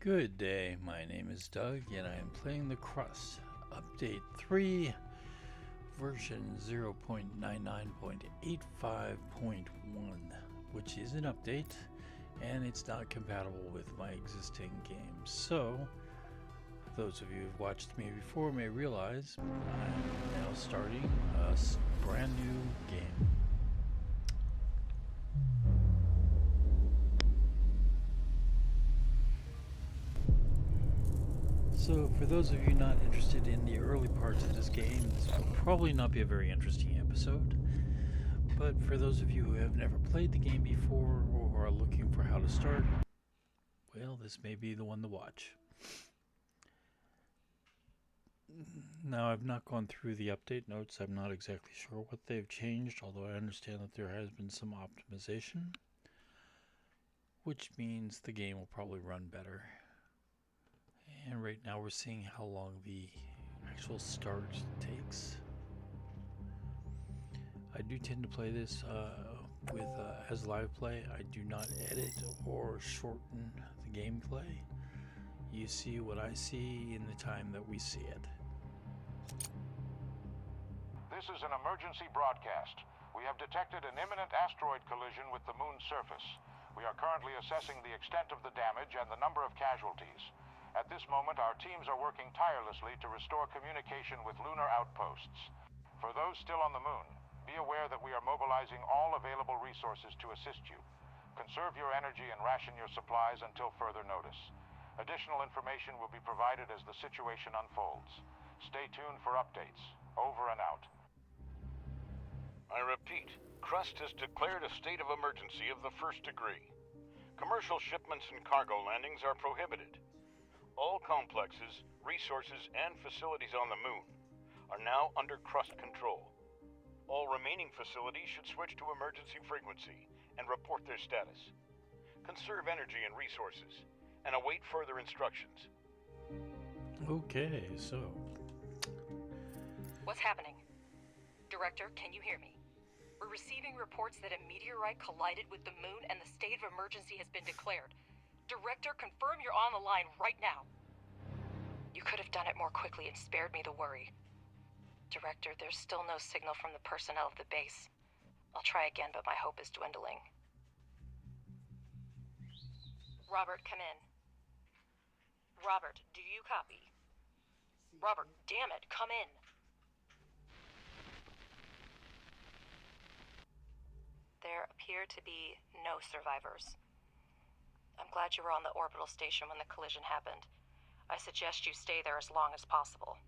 Good day, my name is Doug and I am playing the Crust, Update 3, version 0.99.85.1, which is an update and it's not compatible with my existing games. So, those of you who've watched me before may realize I'm now starting a brand new game. So, for those of you not interested in the early parts of this game, this will probably not be a very interesting episode. But for those of you who have never played the game before or are looking for how to start, well, this may be the one to watch. Now, I've not gone through the update notes. I'm not exactly sure what they've changed, although I understand that there has been some optimization, which means the game will probably run better. And right now we're seeing how long the actual start takes. I do tend to play this as live play. I do not edit or shorten the gameplay. You see what I see in the time that we see it. This is an emergency broadcast. We have detected an imminent asteroid collision with the moon's surface. We are currently assessing the extent of the damage and the number of casualties. At this moment, our teams are working tirelessly to restore communication with lunar outposts. For those still on the moon, be aware that we are mobilizing all available resources to assist you. Conserve your energy and ration your supplies until further notice. Additional information will be provided as the situation unfolds. Stay tuned for updates. Over and out. I repeat, Crust has declared a state of emergency of the first degree. Commercial shipments and cargo landings are prohibited. All complexes, resources, and facilities on the moon are now under Crust control. All remaining facilities should switch to emergency frequency and report their status. Conserve energy and resources, and await further instructions. Okay, so... What's happening? Director, can you hear me? We're receiving reports that a meteorite collided with the moon and the state of emergency has been declared. Director, confirm you're on the line right now. You could have done it more quickly and spared me the worry. Director, there's still no signal from the personnel of the base. I'll try again, but my hope is dwindling. Robert, come in. Robert, do you copy? Robert, damn it, come in. There appear to be no survivors. I'm glad you were on the orbital station when the collision happened. I suggest you stay there as long as possible.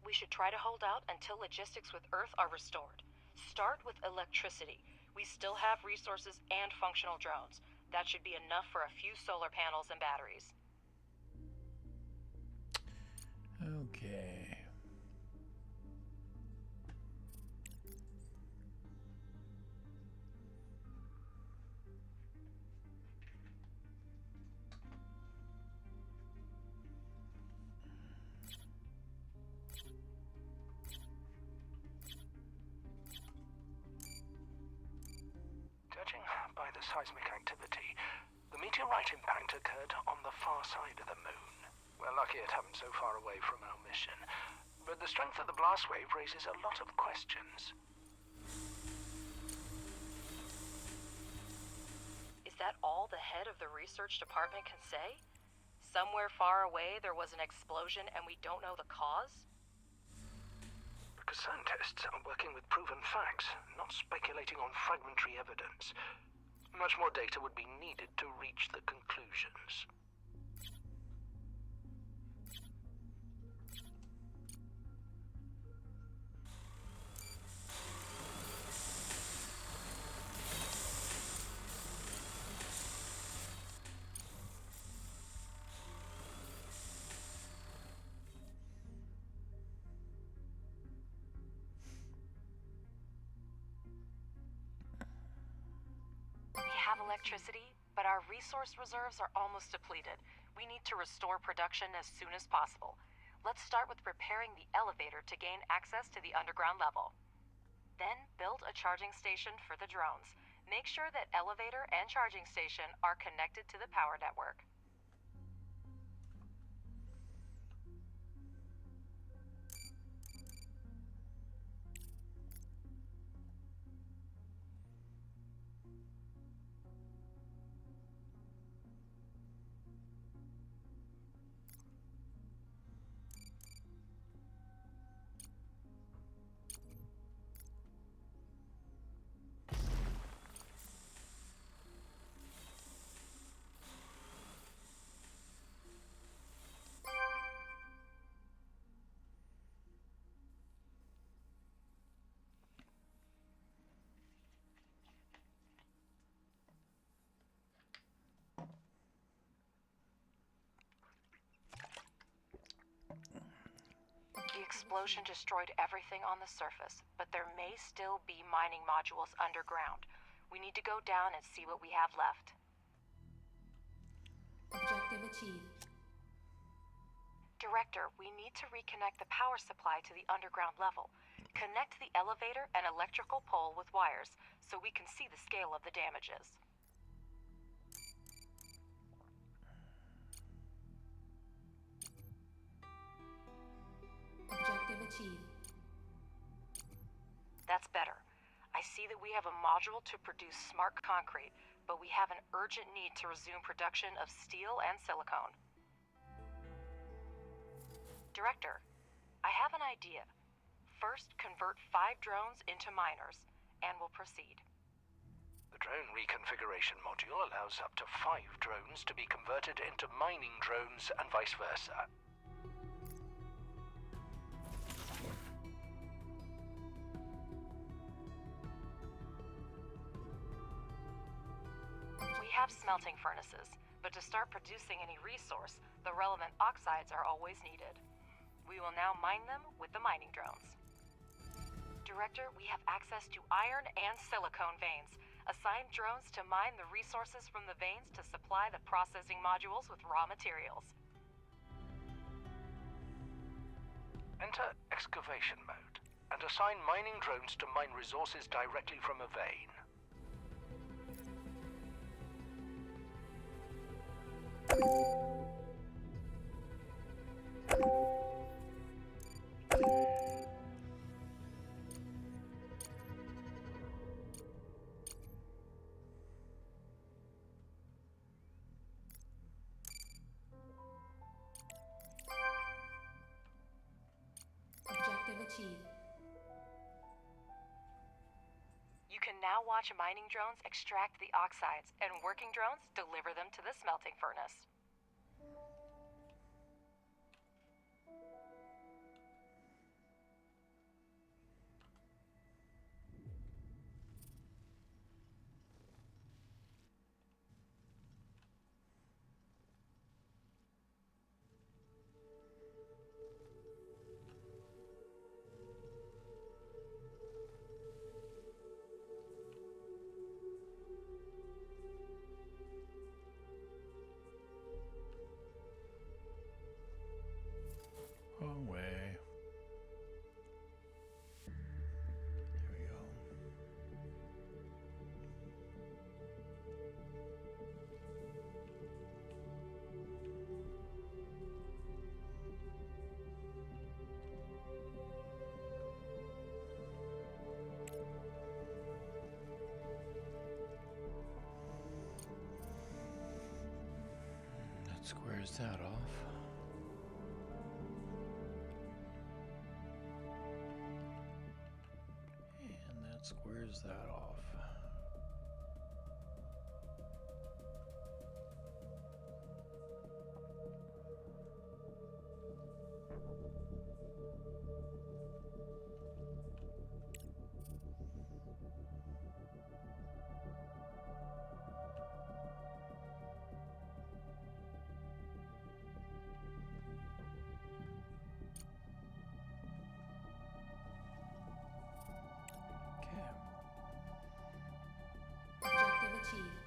We should try to hold out until logistics with Earth are restored. Start with electricity. We still have resources and functional drones. That should be enough for a few solar panels and batteries. Okay. Judging by the seismic activity, the meteorite impact occurred on the far side of the moon. We're lucky it happened so far away from our mission, but the strength of the blast wave raises a lot of questions. Is that all the head of the research department can say? Somewhere far away there was an explosion and we don't know the cause? Because scientists are working with proven facts, not speculating on fragmentary evidence. Much more data would be needed to reach the conclusions. We have electricity, but our resource reserves are almost depleted. We need to restore production as soon as possible. Let's start with repairing the elevator to gain access to the underground level. Then build a charging station for the drones. Make sure that elevator and charging station are connected to the power network. explosion destroyed everything on the surface, but there may still be mining modules underground. We need to go down and see what we have left. Objective achieved. Director, we need to reconnect the power supply to the underground level. Connect the elevator and electrical pole with wires so we can see the scale of the damages. Objective achieved. That's better. I see that we have a module to produce smart concrete, but we have an urgent need to resume production of steel and silicone. Director, I have an idea. First, convert 5 drones into miners, and we'll proceed. The drone reconfiguration module allows up to 5 drones to be converted into mining drones and vice versa. We have smelting furnaces, but to start producing any resource, the relevant oxides are always needed. We will now mine them with the mining drones. Director, we have access to iron and silicone veins. Assign drones to mine the resources from the veins to supply the processing modules with raw materials. Enter excavation mode and assign mining drones to mine resources directly from a vein. Objective achieved. You can now watch mining drones extract the oxides, and working drones deliver them to the smelting furnace. Wrong way. There we go. That squares that off. Squares that off. Objective achieved.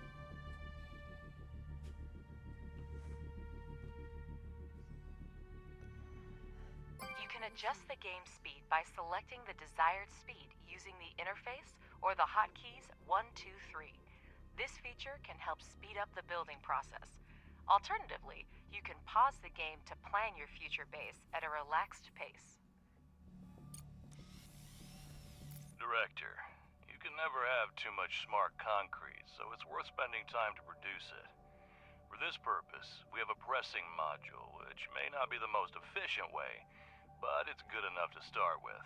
You can adjust the game speed by selecting the desired speed using the interface or the hotkeys 1, 2, 3. This feature can help speed up the building process. Alternatively, you can pause the game to plan your future base at a relaxed pace. Director, you can never have too much smart concrete, so it's worth spending time to produce it. For this purpose, we have a pressing module, which may not be the most efficient way, but it's good enough to start with.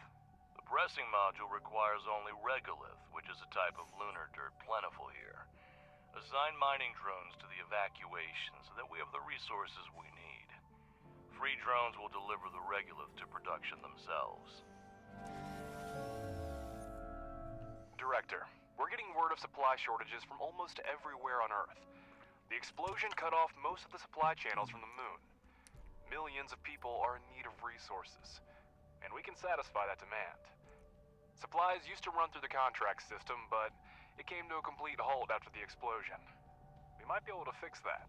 The pressing module requires only regolith, which is a type of lunar dirt plentiful here. Assign mining drones to the evacuation so that we have the resources we need. Free drones will deliver the regolith to production themselves. Director, we're getting word of supply shortages from almost everywhere on Earth. The explosion cut off most of the supply channels from the moon. Millions of people are in need of resources. and we can satisfy that demand. Supplies used to run through the contract system, but it came to a complete halt after the explosion. We might be able to fix that.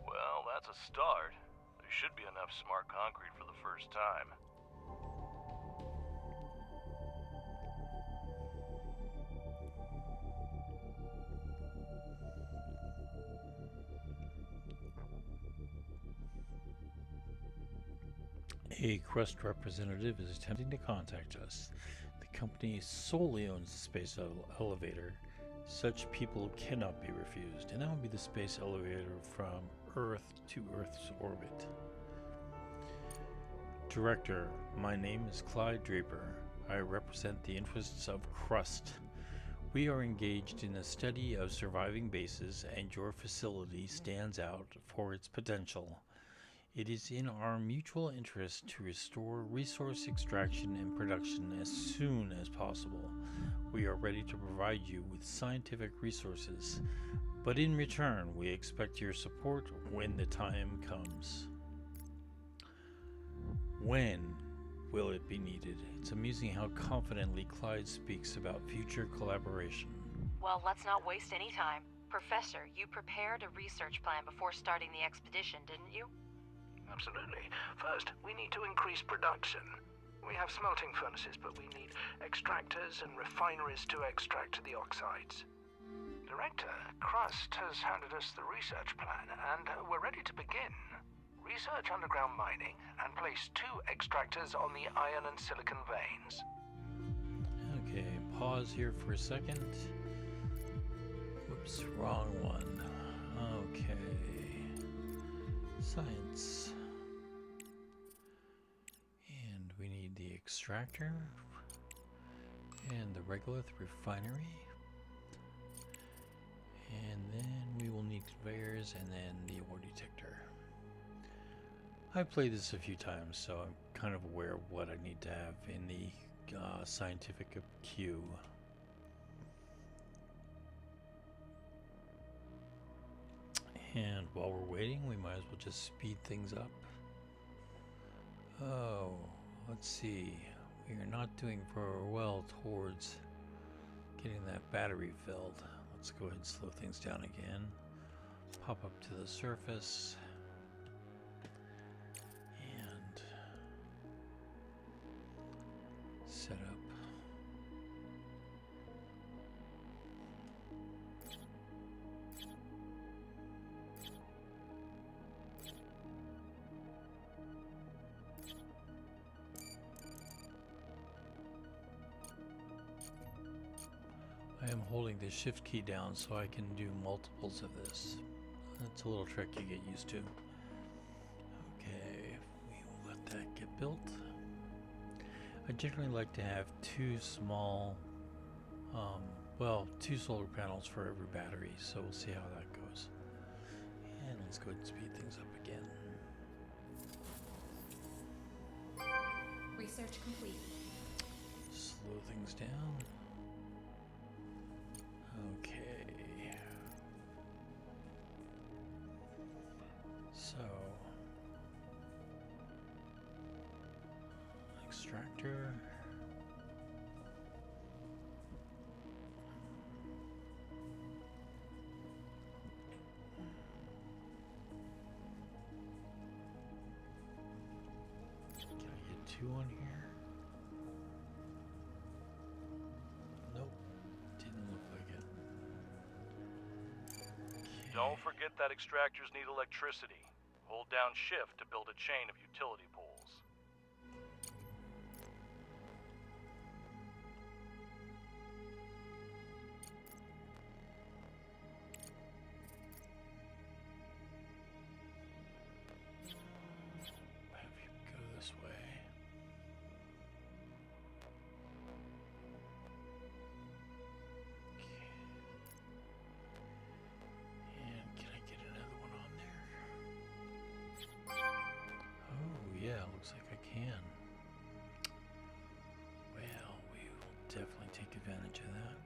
Well, that's a start. There should be enough smart concrete for the first time. A Crust representative is attempting to contact us. The company solely owns the space elevator. Such people cannot be refused, and that would be the space elevator from Earth to Earth's orbit. Director, my name is Clyde Draper. I represent the interests of Crust. We are engaged in a study of surviving bases, and your facility stands out for its potential. It is in our mutual interest to restore resource extraction and production as soon as possible. We are ready to provide you with scientific resources, but in return, we expect your support when the time comes. When will it be needed? It's amusing how confidently Clyde speaks about future collaboration. Well, let's not waste any time. Professor, you prepared a research plan before starting the expedition, didn't you? Absolutely. First, we need to increase production. We have smelting furnaces, but we need extractors and refineries to extract the oxides. Director, Crust has handed us the research plan, and we're ready to begin. Research underground mining and place 2 extractors on the iron and silicon veins. Okay, pause here for a second. Whoops, wrong one. Okay. Science. And we need the extractor and the regolith refinery. And then we will need conveyors and then the ore detector. I played this a few times, so I'm kind of aware of what I need to have in the scientific queue. And while we're waiting, we might as well just speed things up. Oh, let's see. We are not doing very well towards getting that battery filled. Let's go ahead and slow things down again. Pop up to the surface. And set up. I am holding the shift key down so I can do multiples of this. That's a little trick you get used to. Okay, we will let that get built. I generally like to have 2 small, 2 solar panels for every battery, so we'll see how that goes. And let's go ahead and speed things up again. Research complete. Slow things down. Okay. So, extractor. Can I get 2 on here? Nope. Didn't look like it. Don't forget that extractors need electricity. Hold down shift to build a chain of utility poles. Have you go this way. And can I get another one on there? Oh, yeah, looks like I can. Well, we will definitely take advantage of that.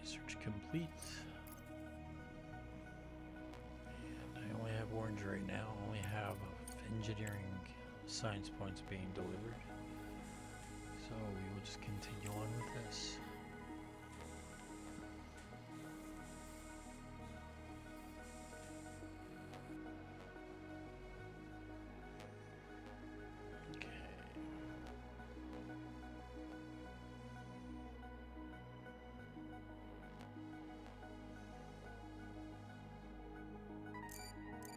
Research complete. And I only have orange right now. I only have engineering science points being delivered. So we will just continue on with this.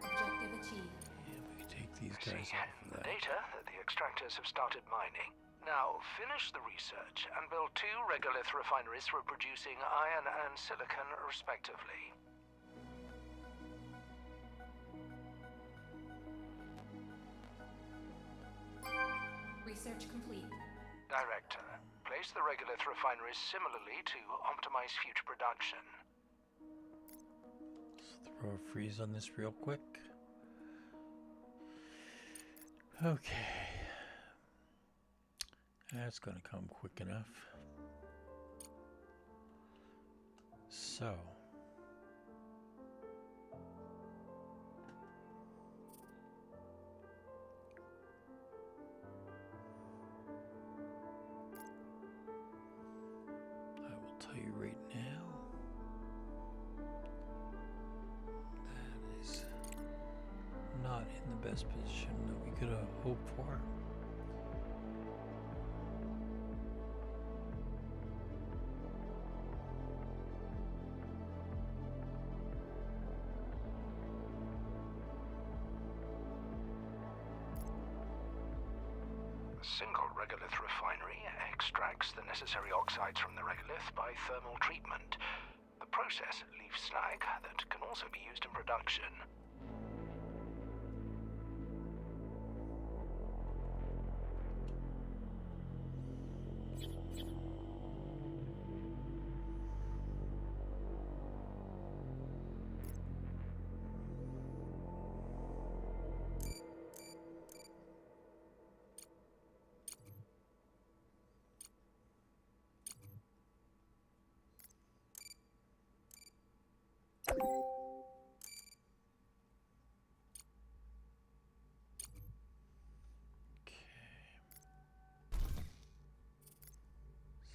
Objective achieved. And we can take these See, guys off of that. data that the extractors have started mining. Now, finish the research and build 2 regolith refineries for producing iron and silicon, respectively. Research complete. Director, place the regolith refineries similarly to optimize future production. Let's throw a freeze on this real quick. Okay. That's going to come quick enough. So. I will tell you right now. That is not in the best position that we could have hoped for. A single regolith refinery extracts the necessary oxides from the regolith by thermal treatment. The process leaves slag that can also be used in production.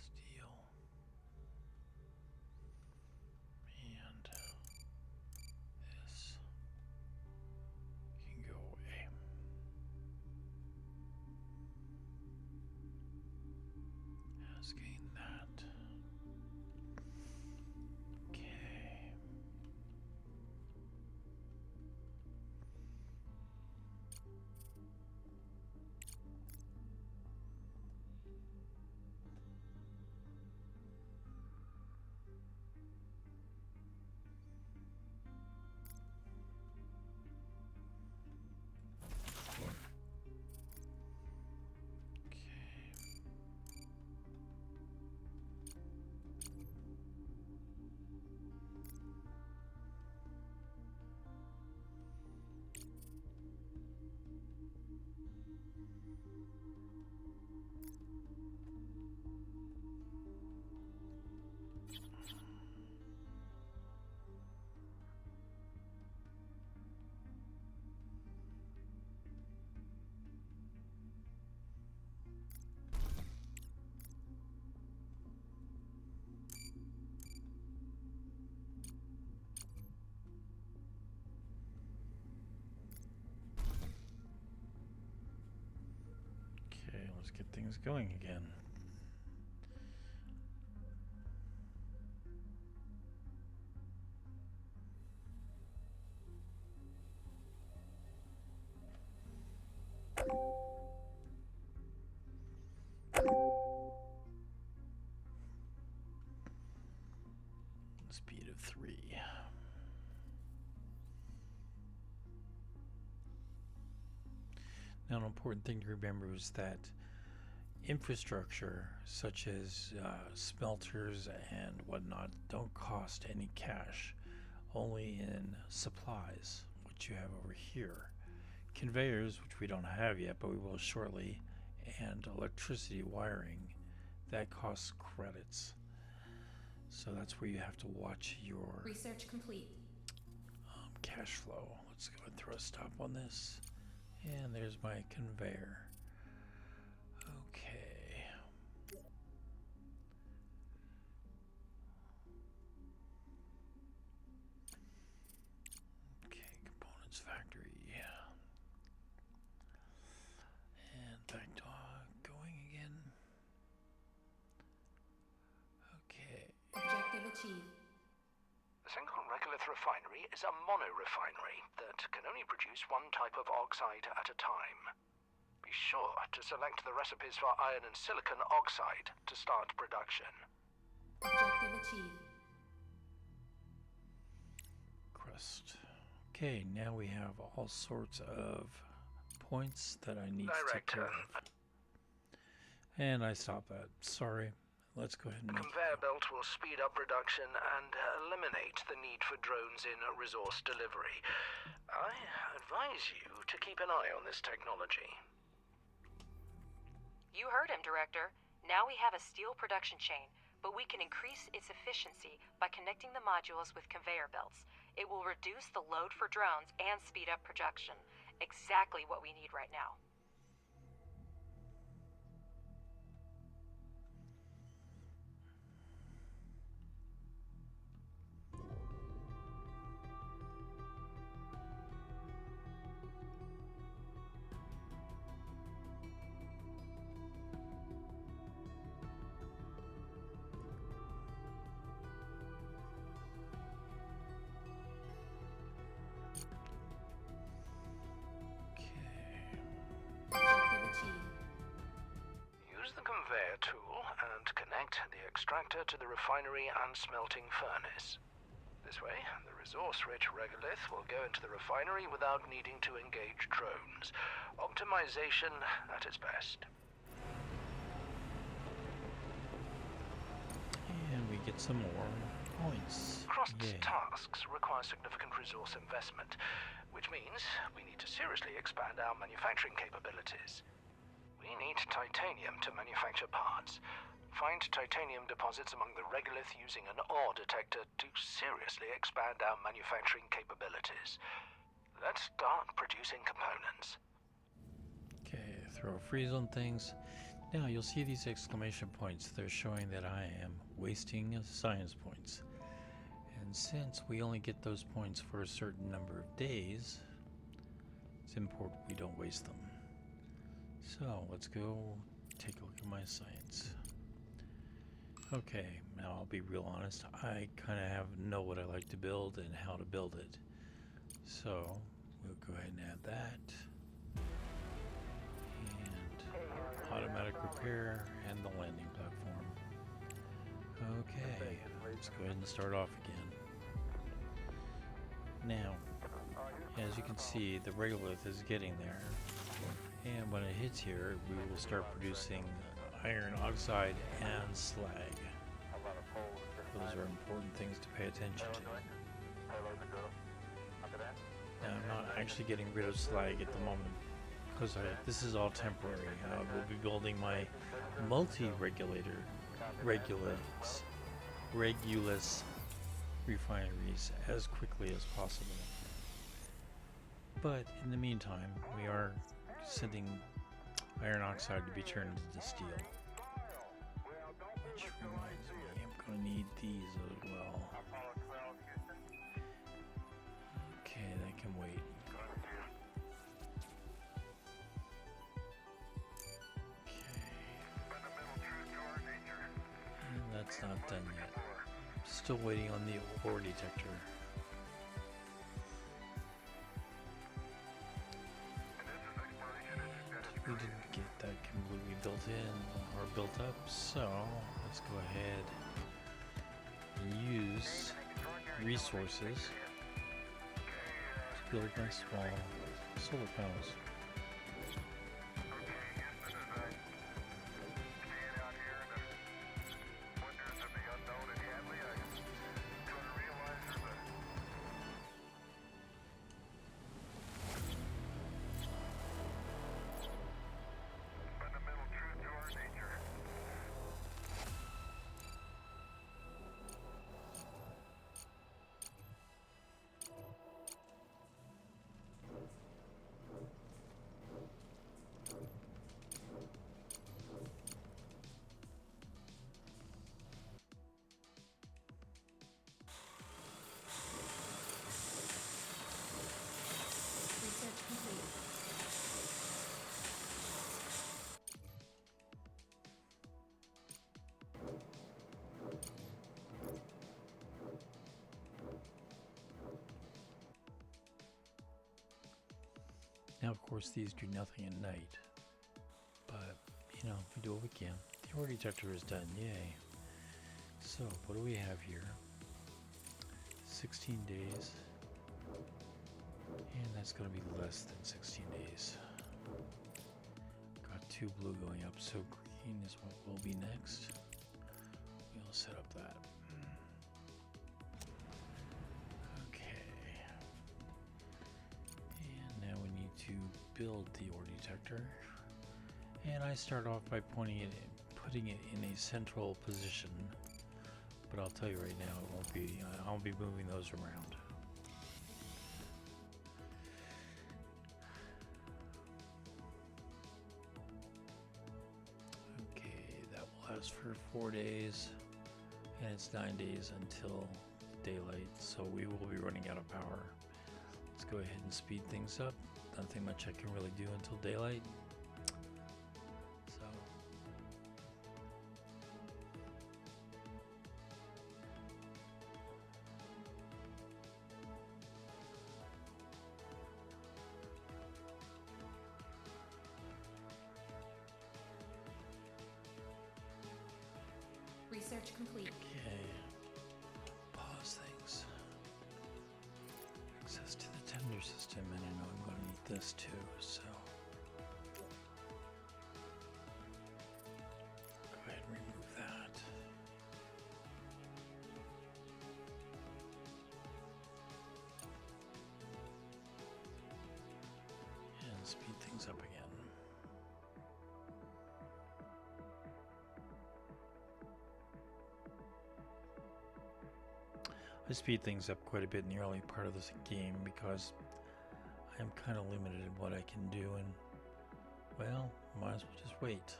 Steel. And this can go away. Asking that. Okay. Okay, let's get things going again. Speed of 3. Now, an important thing to remember is that infrastructure, such as smelters and whatnot, don't cost any cash, only in supplies, which you have over here. Conveyors, which we don't have yet, but we will shortly, and electricity wiring, that costs credits. So that's where you have to watch your Research complete. cash flow. Let's go and throw a stop on this. And there's my conveyor. Okay. Okay, components factory. And back to going again. Okay. Objective achieved. The single regolith refinery is a mono-refinery that can only produce one type of oxide at a time. Be sure to select the recipes for iron and silicon oxide to start production. Objective achieved. Crust. Okay, now we have all sorts of points that I need to take care Director, of. And I stopped that. Sorry. Let's go ahead and the conveyor belt will speed up production and eliminate the need for drones in resource delivery. I advise you to keep an eye on this technology. You heard him, Director. Now we have a steel production chain, but we can increase its efficiency by connecting the modules with conveyor belts. It will reduce the load for drones and speed up production. Exactly what we need right now. Objective achieved. Use the conveyor tool and connect the extractor to the refinery and smelting furnace. This way, the resource-rich regolith will go into the refinery without needing to engage drones. Optimization at its best. And we get some more points. Crust's Yay. tasks require significant resource investment, which means we need to seriously expand our manufacturing capabilities. We need titanium to manufacture parts. Find titanium deposits among the regolith using an ore detector to seriously expand our manufacturing capabilities. Let's start producing components. Okay, throw a freeze on things. Now you'll see these exclamation points. They're showing that I am wasting science points. And since we only get those points for a certain number of days, it's important we don't waste them. So let's go take a look at my science. Okay, now I'll be real honest. I kind of know what I like to build and how to build it. So we'll go ahead and add that. And automatic repair and the landing platform. Okay, let's go ahead and start off again. Now, as you can see, the regolith is getting there. And when it hits here, we will start producing iron oxide and slag. Those are important things to pay attention to. Now, I'm not actually getting rid of slag at the moment because this is all temporary. I will be building my multi-regulus refineries as quickly as possible. But in the meantime, we are sending iron oxide to be turned into steel. Which reminds me, I'm going to need these as well. Okay, that can wait. And that's not done yet. Still waiting on the ore detector. We didn't get that completely built in or built up, so let's go ahead and use resources to build my small solar panels. Now, of course, these do nothing at night, but, you know, we do what we can. The ore detector is done, yay. So, what do we have here? 16 days, and that's going to be less than 16 days. Got 2 blue going up, so green is what will be next. We'll set up that. Okay. And now we need to build the ore detector. And I start off by putting it in a central position. But I'll tell you right now, it won't be. I'll be moving those around. Okay, that will last for 4 days, and it's 9 days until daylight. So we will be running out of power. Let's go ahead and speed things up. Nothing much I can really do until daylight. So. Research complete. Okay. Pause things. Access to the tender system, and I know I'm going to need this too, so. Go ahead and remove that. And speed things up again. I speed things up quite a bit in the early part of this game because I'm kind of limited in what I can do, and well, might as well just wait.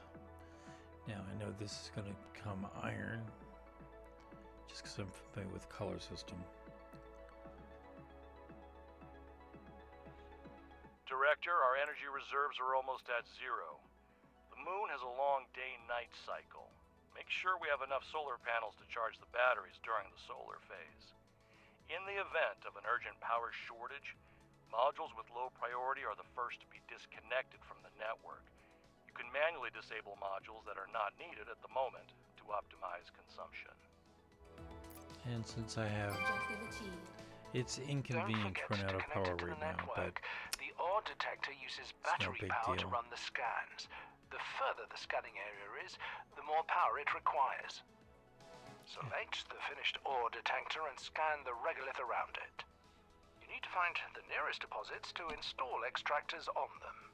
Now I know this is going to become iron just because I'm familiar with the color system. Director, our energy reserves are almost at 0. The moon has a long day-night cycle. Make sure we have enough solar panels to charge the batteries during the solar phase. In the event of an urgent power shortage, modules with low priority are the first to be disconnected from the network. You can manually disable modules that are not needed at the moment to optimize consumption. And since I have, Objective achieved. it's Don't inconvenient to forget run out to of power connect it to right the now, but network. The ore detector uses no battery big power to deal. run the scans. The further the scanning area is, the more power it requires. Select the finished ore detector and scan the regolith around it. You need to find the nearest deposits to install extractors on them.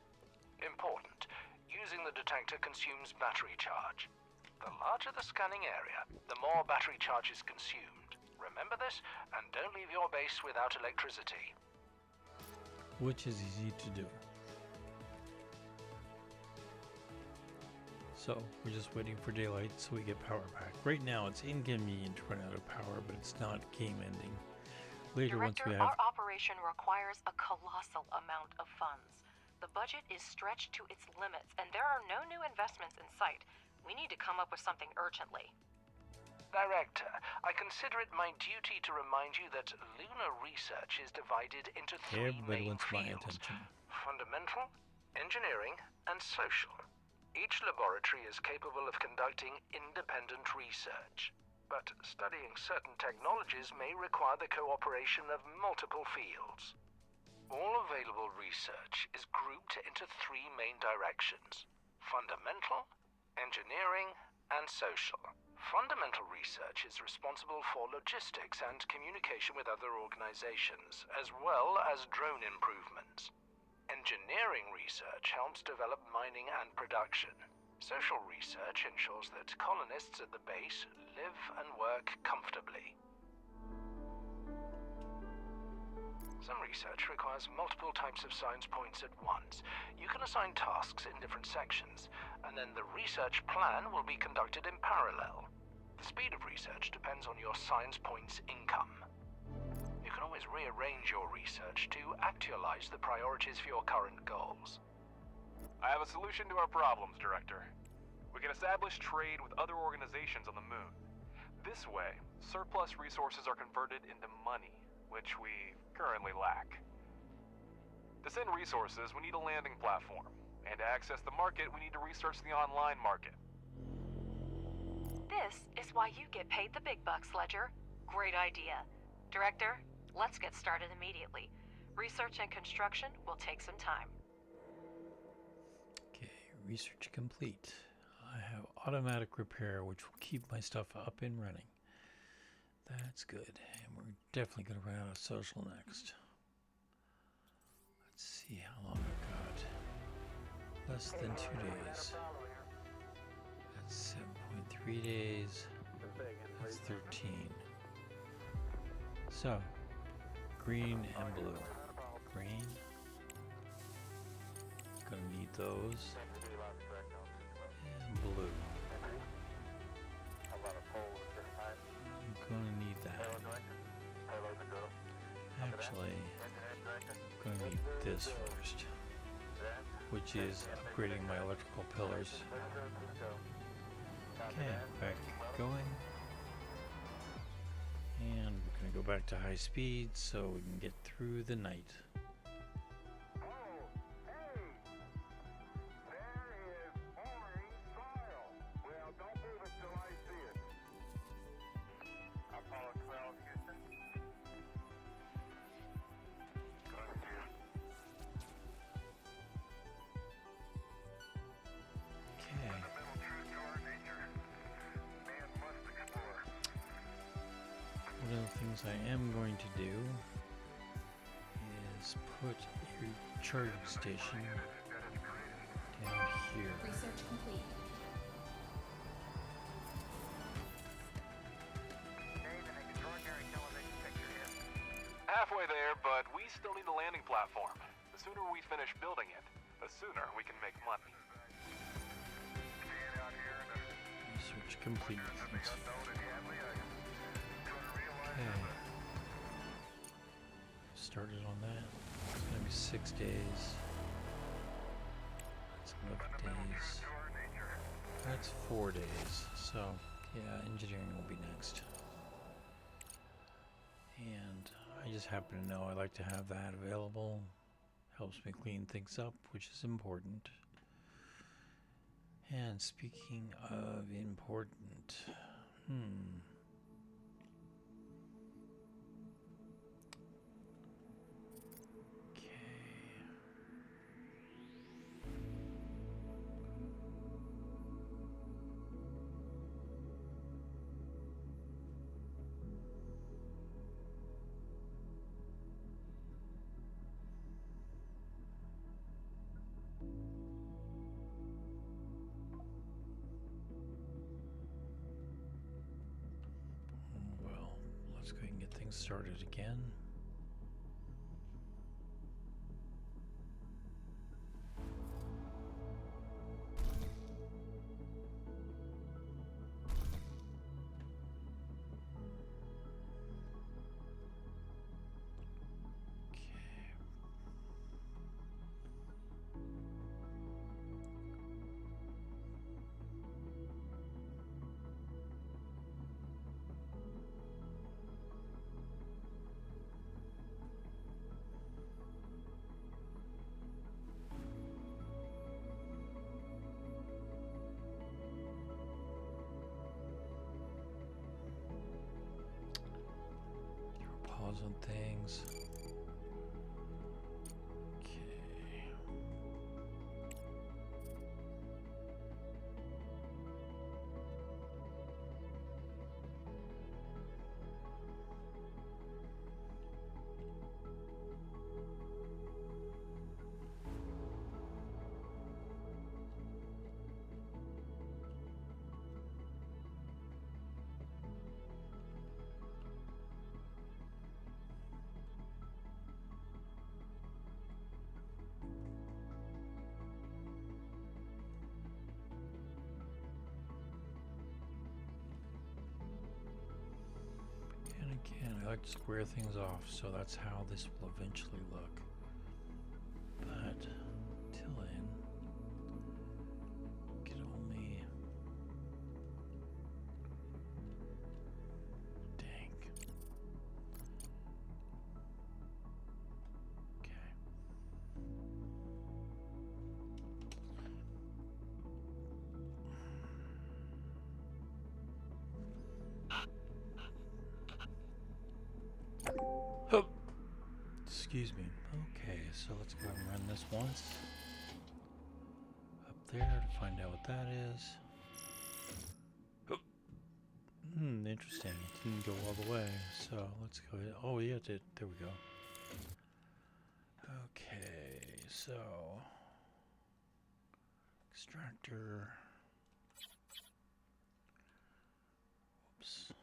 Important, using the detector consumes battery charge. The larger the scanning area, the more battery charge is consumed. Remember this, and don't leave your base without electricity. which is easy to do. So we're just waiting for daylight so we get power back. Right now it's inconvenient to run out of power, but it's not game ending. Later, once Director, we have our operation requires a colossal amount of funds. The budget is stretched to its limits, and there are no new investments in sight. We need to come up with something urgently. Director, I consider it my duty to remind you that lunar research is divided into 3 everybody main wants my fields: attention. fundamental, engineering, and social. Each laboratory is capable of conducting independent research, but studying certain technologies may require the cooperation of multiple fields. All available research is grouped into 3 main directions: fundamental, engineering, and social. Fundamental research is responsible for logistics and communication with other organizations, as well as drone improvements. Engineering research helps develop mining and production. Social research ensures that colonists at the base live and work comfortably. Some research requires multiple types of science points at once. You can assign tasks in different sections, and then the research plan will be conducted in parallel. The speed of research depends on your science points income. You can always rearrange your research to actualize the priorities for your current goals. I have a solution to our problems, Director. We can establish trade with other organizations on the moon. This way, surplus resources are converted into money, which we currently lack. To send resources, we need a landing platform. And to access the market, we need to research the online market. This is why you get paid the big bucks, Ledger. Great idea. Director, let's get started immediately. Research and construction will take some time. Okay, research complete. I have automatic repair, which will keep my stuff up and running. That's good. And we're definitely going to run out of social next. Let's see how long I've got. Less than 2 days. That's 7.3 days. That's 13. So, green and blue. Green. Gonna need those. And blue. I'm gonna need that. Actually, I'm gonna need this first, which is upgrading my electrical pillars. Okay, back going. And we're gonna go back to high speed so we can get through the night. One of the things I am going to do is put a charging station down here. Research complete. Halfway there, but we still need a landing platform. The sooner we finish building it, the sooner we can make money. Research complete. Okay. Started on that. It's gonna be 6 days. That's 11 days. That's 4 days. So, yeah, engineering will be next. And I just happen to know I like to have that available. Helps me clean things up, which is important. And speaking of important, well, let's go ahead and get things started again. Pause on things. Okay. And again, I like to square things off, so that's how this will eventually look. But till then, can only dang. Okay. Excuse me. Okay, so let's go and run this once. Up there to find out what that is. Interesting. It didn't go all the way, so let's go ahead. Oh, yeah, it did. There we go. Okay, so extractor. Oops.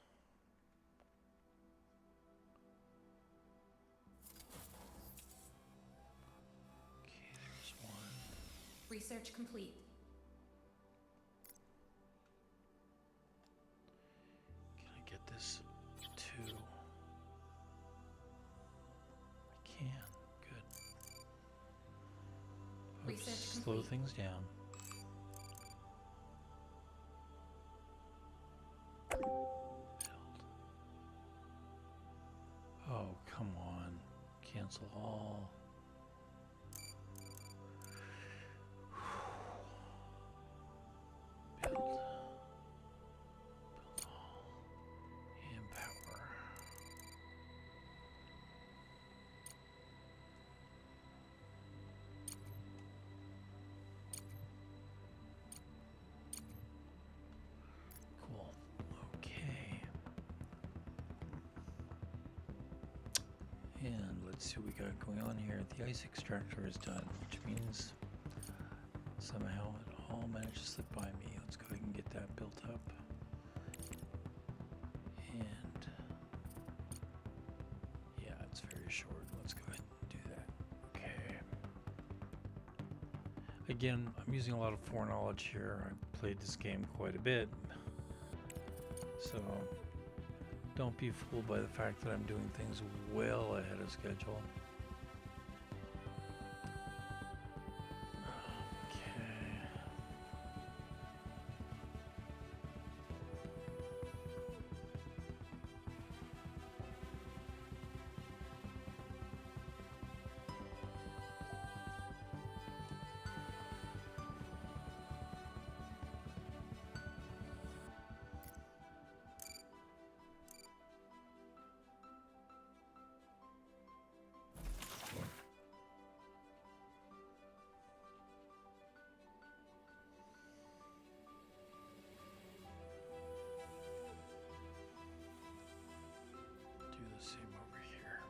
Okay, there's one. Research complete. Can I get this two? I can. Good. Oops, Research slow complete. things down. Build. Oh, come on. Cancel all. Build. Build all. And power. Cool. Okay. And let's see what we got going on here. The ice extractor is done, which means somehow it all managed to slip by me. Let's go ahead and get that built up. And yeah, it's very short. Let's go ahead and do that. Okay. Again, I'm using a lot of foreknowledge here. I've played this game quite a bit. So don't be fooled by the fact that I'm doing things well ahead of schedule. Okay. Do the same over here.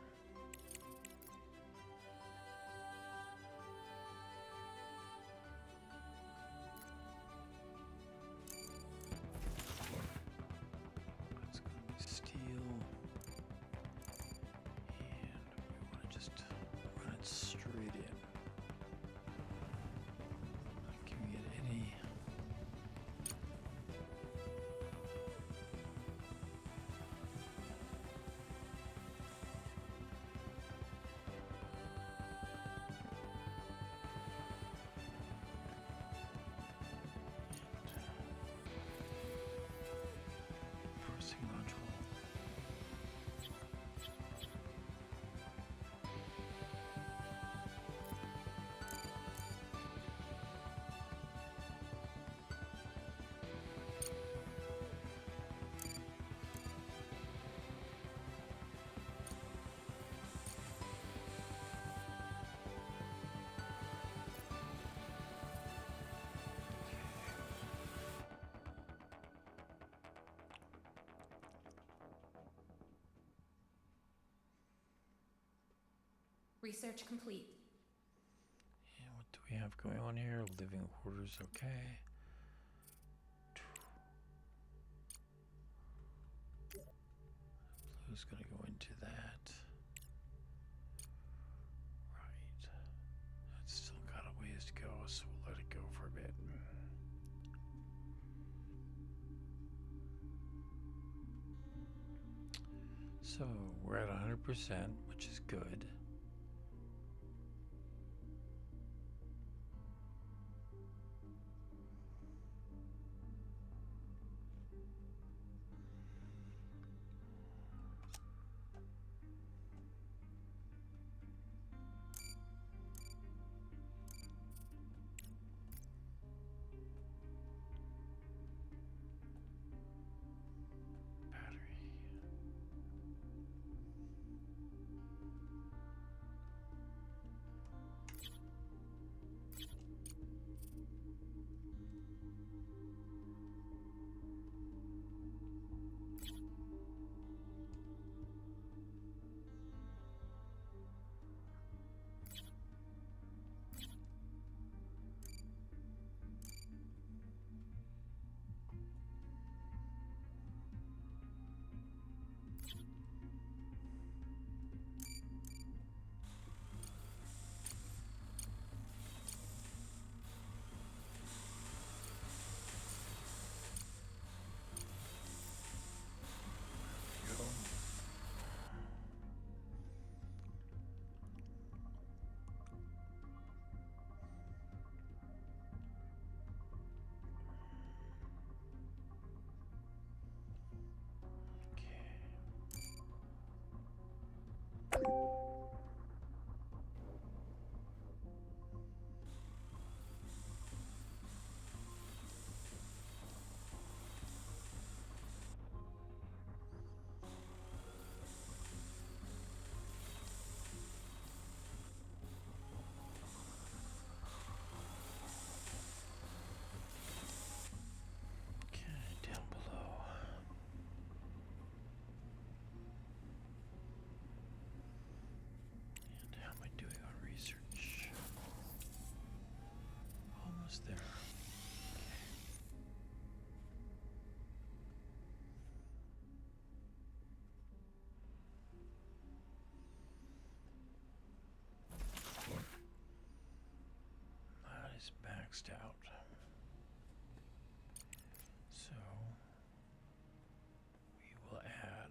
That's going to be steel. And we want to just run it straight in. Can we get any? Processing module. Research complete. And what do we have going on here? Living quarters, okay. Blue's gonna go into that. Right. That's still got a ways to go, so we'll let it go for a bit. So we're at 100%, which is good. Battery. maxed out. So we will add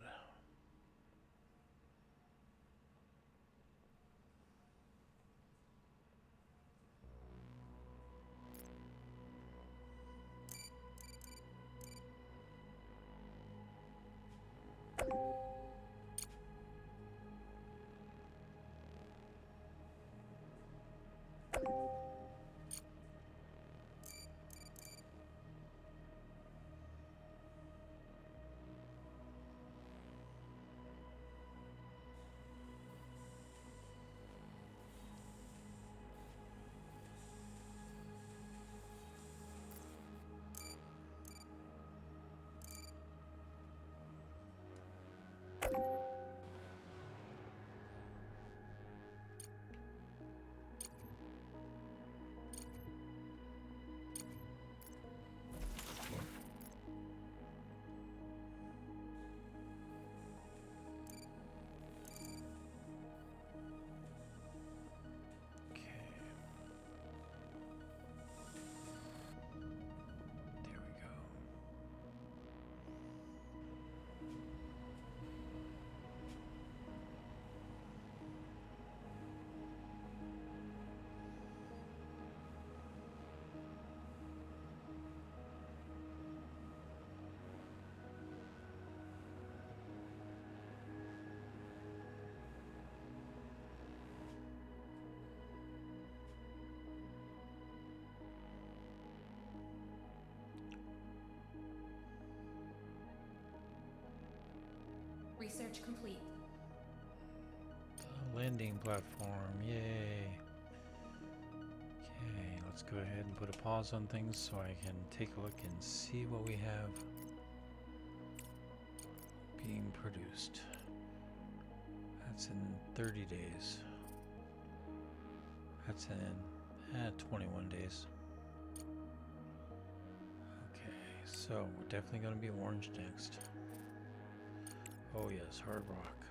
Research complete. the landing platform. Yay. Okay, let's go ahead and put a pause on things so I can take a look and see what we have being produced. That's in 30 days. That's in 21 days. Okay, so we're definitely going to be orange next. Oh yes, hard rock.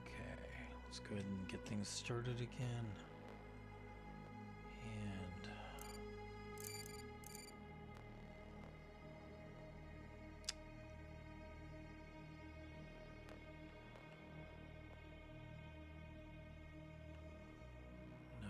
Okay, let's go ahead and get things started again. And no.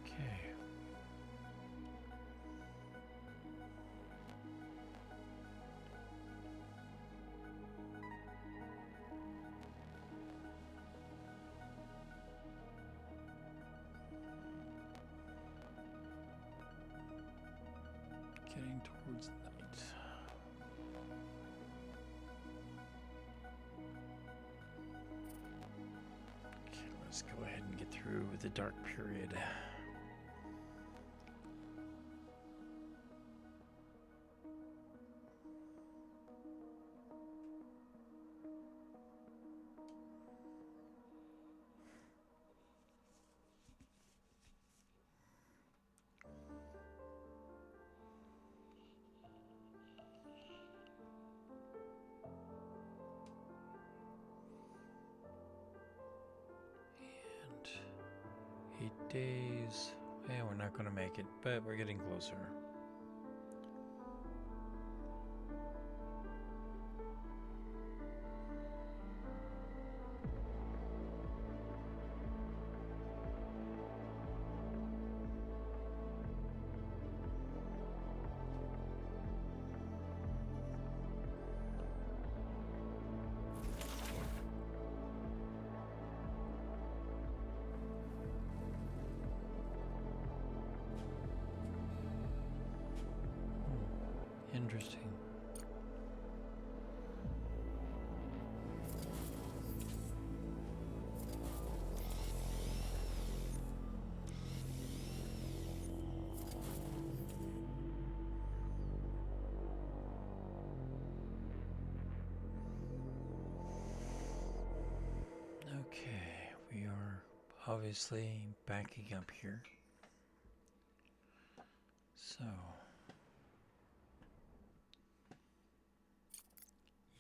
Okay. Okay. Getting towards night. Okay, let's go ahead and get through the dark period. And 8 days. Yeah, we're not going to make it, but we're getting closer. Interesting. Okay, we are obviously backing up here. So,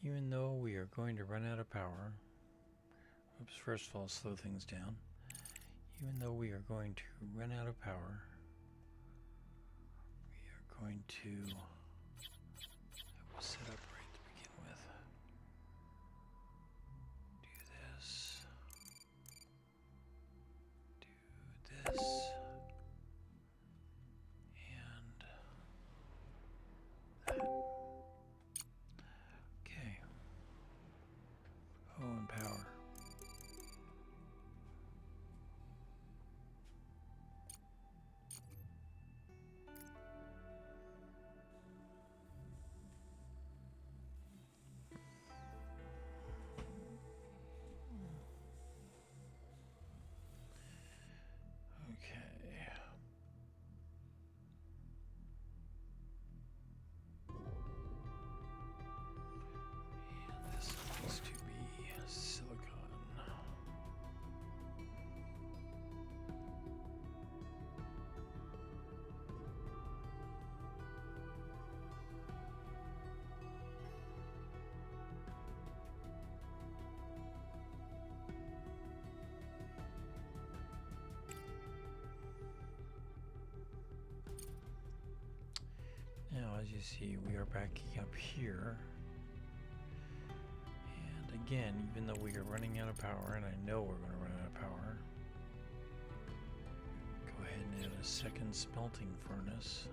even though we are going to run out of power, oops, first of all, slow things down. Even though we are going to run out of power, we are going to set up right to begin with. Do this. And that. Okay. Oh, and power. Okay. And this needs to be silicon. Now, as you see, we are backing up here. And again, even though we are running out of power, and I know we're going to run out of power, go ahead and add a second smelting furnace.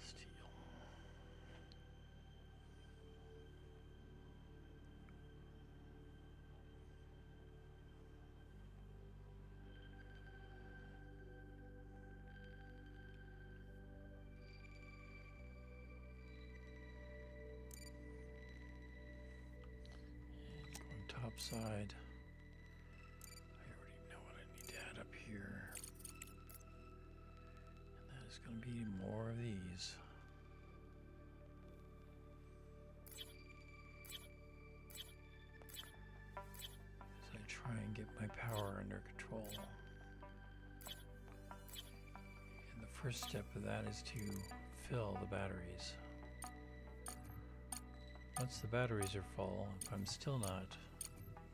Steel. And going top side. I already know what I need to add up here. And that is going to be more of these. As I try and get my power under control. And the first step of that is to fill the batteries. Once the batteries are full, if I'm still not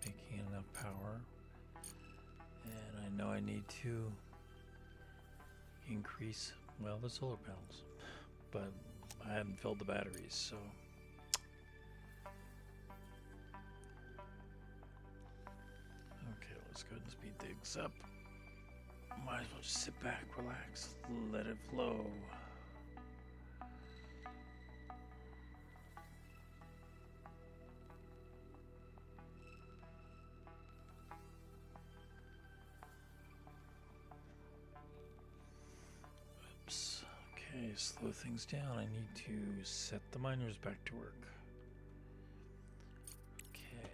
making enough power, and I know I need to increase, well, the solar panels, but I haven't filled the batteries, so okay, let's go ahead and speed things up. Might as well just sit back, relax, let it flow. Oops. Okay, slow things down. I need to set the miners back to work. Okay.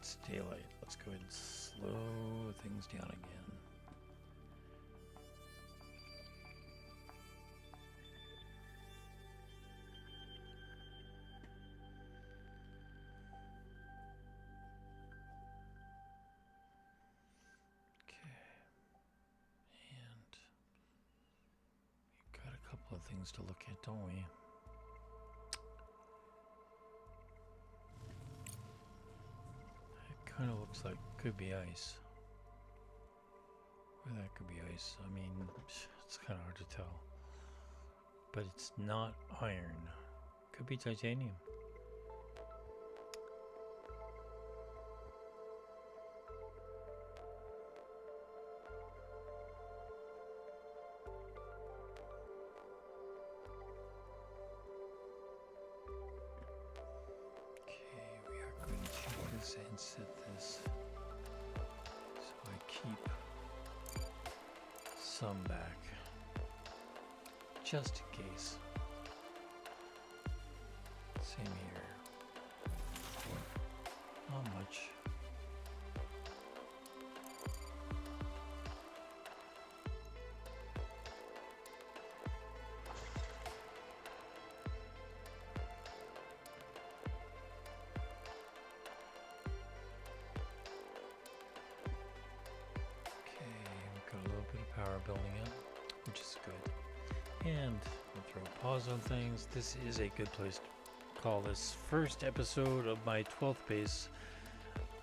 It's daylight. Let's go ahead and slow things down again. Couple of things to look at, don't we? It kind of looks like could be ice. Or that could be ice. I mean, it's kind of hard to tell. But it's not iron. Could be titanium. And set this so I keep some back just in case. Same here. Not much. Power building up, which is good. And we'll throw a pause on things. This is a good place to call this first episode of my 12th base.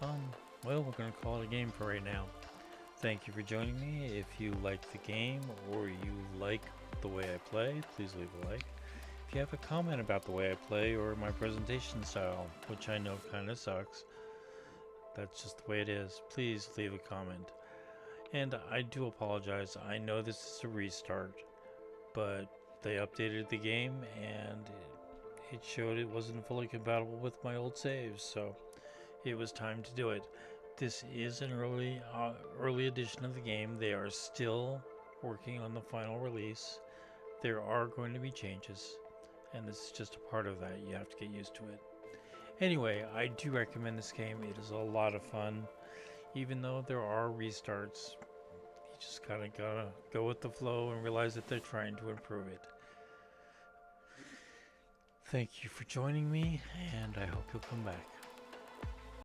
Well, we're going to call it a game for right now. Thank you for joining me. If you like the game or you like the way I play, please leave a like. If you have a comment about the way I play or my presentation style, which I know kind of sucks, that's just the way it is, please leave a comment. And I do apologize. I know this is a restart, but they updated the game and it showed it wasn't fully compatible with my old saves, so it was time to do it. This is an early edition of the game. They are still working on the final release. There are going to be changes, and this is just a part of that. You have to get used to it. Anyway, I do recommend this game. It is a lot of fun. Even though there are restarts, you just kind of gotta go with the flow and realize that they're trying to improve it. Thank you for joining me, and I hope you'll come back.